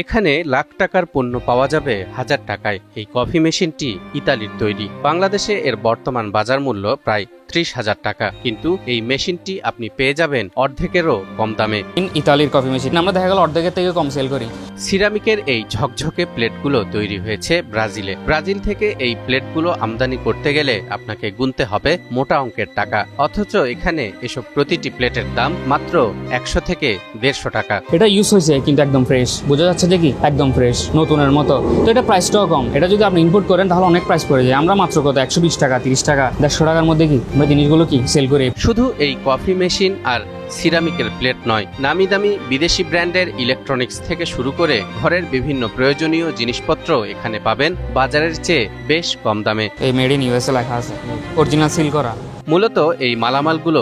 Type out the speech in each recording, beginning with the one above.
এখানে লাখ টাকার পণ্য পাওয়া যাবে হাজার টাকায়। এই কফি মেশিনটি ইতালির তৈরি। বাংলাদেশে এর বর্তমান বাজার মূল্য প্রায় 30,000 টাকা, কিন্তু এই মেশিনটি আপনি পেয়ে যাবেন অর্ধেকেরও কম দামে। ইতালির কফি মেশিন আমরা দেখা গেল অর্ধেকের থেকে কম সেল করি। সিরামিকের এই ঝকঝকে প্লেটগুলো তৈরি হয়েছে ব্রাজিলে। ব্রাজিল থেকে এই প্লেটগুলো আমদানি করতে গেলে আপনাকে গুনতে হবে মোটা অঙ্কের টাকা, অথচ এখানে এসব প্রতিটি প্লেটের দাম মাত্র 100 থেকে 150 টাকা। এটা ইউজ হয়েছে কিন্তু একদম ফ্রেশ, বোঝা যাচ্ছে যে কি একদম ফ্রেশ নতুনের মতো। তো এটা প্রাইসটাও কম। এটা যদি আপনি ইম্পোর্ট করেন তাহলে অনেক প্রাইস পড়ে যায়। আমরা মাত্র কত 120 টাকা, 30 টাকা, 150 টাকার মধ্যে কি আমরা জিনিসগুলো কি সেল করি। শুধু এই কফি মেশিন আর সিরামিকের প্লেট নয়, নামি দামি বিদেশি ব্র্যান্ডের ইলেকট্রনিক্স থেকে শুরু করে ঘরের বিভিন্ন প্রয়োজনীয় জিনিসপত্র এখানে পাবেন বাজারের চেয়ে বেশ কম দামে। এই মেড ইন ইউএসএ লেখা আছে, অরিজিনাল সিল করা। মূলত এই মালামালগুলো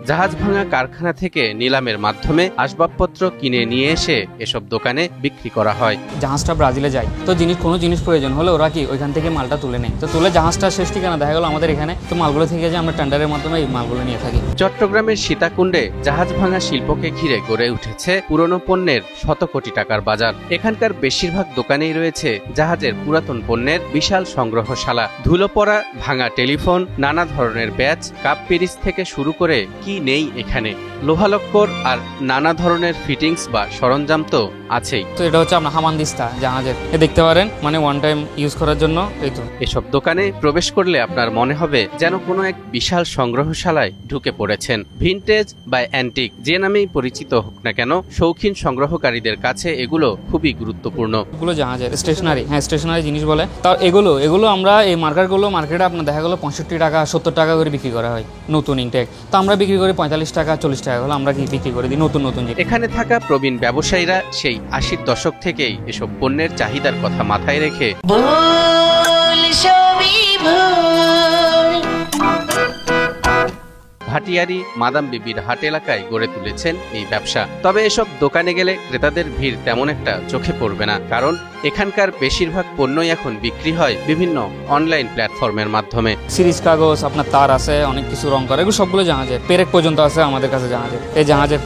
জাহাজ ভাঙা কারখানা থেকে নিলামের মাধ্যমে আসবাবপত্র কিনে নিয়ে এসে এসব দোকানে বিক্রি করা হয়। জাহাজটা ব্রাজিলে যায়, তো কোনো জিনিস প্রয়োজন হলে ওরা কি ওইখান থেকে মালটা তুলে নেয়, তো তুলে জাহাজটা শেষ ঠিকানা দেখা গেল আমাদের এখানে, তো মালগুলো থেকে যে আমরা টেন্ডারের মাধ্যমে এই মালগুলো নিয়ে থাকি। চট্টগ্রামের সীতাকুণ্ডে জাহাজ ভাঙা শিল্পকে ঘিরে গড়ে উঠেছে পুরনো পণ্যের শত কোটি টাকার বাজার। এখানকার বেশিরভাগ দোকানেই রয়েছে জাহাজের পুরাতন পণ্যের বিশাল সংগ্রহশালা। ধুলো পড়া ভাঙা টেলিফোন, নানা ধরনের ব্যাচ, কাপ পিরিচ থেকে শুরু করে কি নেই এখানে। লোহালক্কর আর নানা ধরনের ফিটিংস বা সরঞ্জাম তো আছেই। তো এটা হচ্ছে আপনার হামানদিস্তা জাহাজের, দেখতে পারেন, মানে ওয়ান টাইম ইউজ করার জন্য। এই তো এসব দোকানে প্রবেশ করলে আপনার মনে হবে যেন কোনো এক বিশাল সংগ্রহশালায় ঢুকে পড়েছেন। ভিনটেজ বা অ্যান্টিক যে নামেই পরিচিত হোক না কেন, শৌখিন সংগ্রহকারীদের কাছে এগুলো খুবই গুরুত্বপূর্ণ। এগুলো জাহাজের স্টেশনারি, স্টেশনারি জিনিস বলে। তাও এগুলো আমরা এই মার্কারগুলো মার্কেটে আপনার দেখা গেলো 65 টাকা 70 টাকা করে বিক্রি করা হয় নতুন ইনটেক। তো আমরা বিক্রি করি 45 টাকা 40 টাকা হলো আমরা কি বিক্রি করে দিই নতুন। এখানে থাকা প্রবীণ ব্যবসায়ীরা সেই 80-র দশক থেকেই এসব পণ্যের চাহিদার কথা মাথায় রেখে ভাটিয়ারি মাদাম বিবির হাট এলাকায় গড়ে তুলেছেন এই ব্যবসা। তবে এসব দোকানে গেলে ক্রেতাদের ভিড় তেমন একটা চোখে পড়বে না, কারণ এখানকার বেশিরভাগ পণ্যই এখন বিক্রি হয় বিভিন্ন অনলাইন প্ল্যাটফর্মের মাধ্যমে। সিরিজ কাগজ, আপনার তার আছে, অনেক কিছু রং করা, এগুলো সবগুলো জাহাজের। পেরেক পর্যন্ত আছে আমাদের কাছে জাহাজের। এই জাহাজের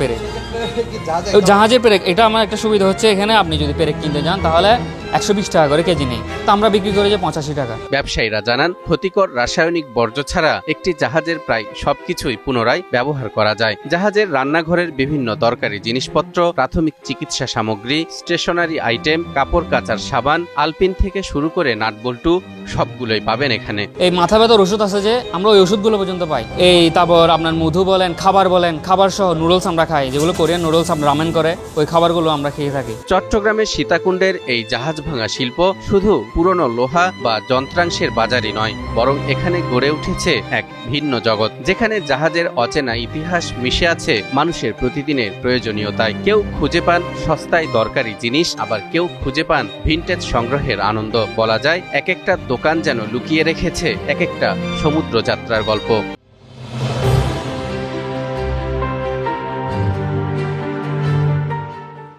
পেরেক, এটা আমার একটা সুবিধা হচ্ছে, এখানে আপনি যদি পেরেক কিনতে যান তাহলে 120 টাকা করে কেজি নেই, তো আমরা বিক্রি করি যে 85 টাকা। ব্যবসায়ীরা জানান, ক্ষতিকর রাসায়নিক বর্জ্য ছাড়া একটি জাহাজের প্রায় সবকিছুই পুনরায় ব্যবহার করা যায়। জাহাজের রান্নাঘরের বিভিন্ন দরকারি জিনিসপত্র, প্রাথমিক চিকিৎসা সামগ্রী, স্টেশনারি আইটেম, কাপড় কাচার সাবান, আলপিন থেকে শুরু করে নাটবল্টু সবগুলোই পাবেন এখানে। এই মাথা ব্যথার ওষুধ আছে যে আমরা ওই ওষুধগুলো পর্যন্ত পাই। এই তারপর আপনার মধু বলেন, খাবার বলেন, খাবার সহ নুডলস আমরা খাই, যেগুলো কোরিয়ান নুডলস রামেন করে, ওই খাবারগুলো আমরা খেয়ে থাকি। চট্টগ্রামের সীতাকুণ্ডের এই জাহাজ ভাঙা শিল্প শুধু পুরনো লোহা বা যন্ত্রাংশের বাজারই নয়, বরং এখানে গড়ে উঠেছে এক ভিন্ন জগৎ, যেখানে জাহাজের অচেনা ইতিহাস মিশে আছে মানুষের প্রতিদিনের প্রয়োজনীয়তায়। কেউ খুঁজে পান সস্তায় দরকারি জিনিস, আবার কেউ খুঁজে পান ভিনটেজ সংগ্রহের আনন্দ। বলা যায় এক একটা দোকান যেন লুকিয়ে রেখেছে এক একটা সমুদ্র যাত্রার গল্প।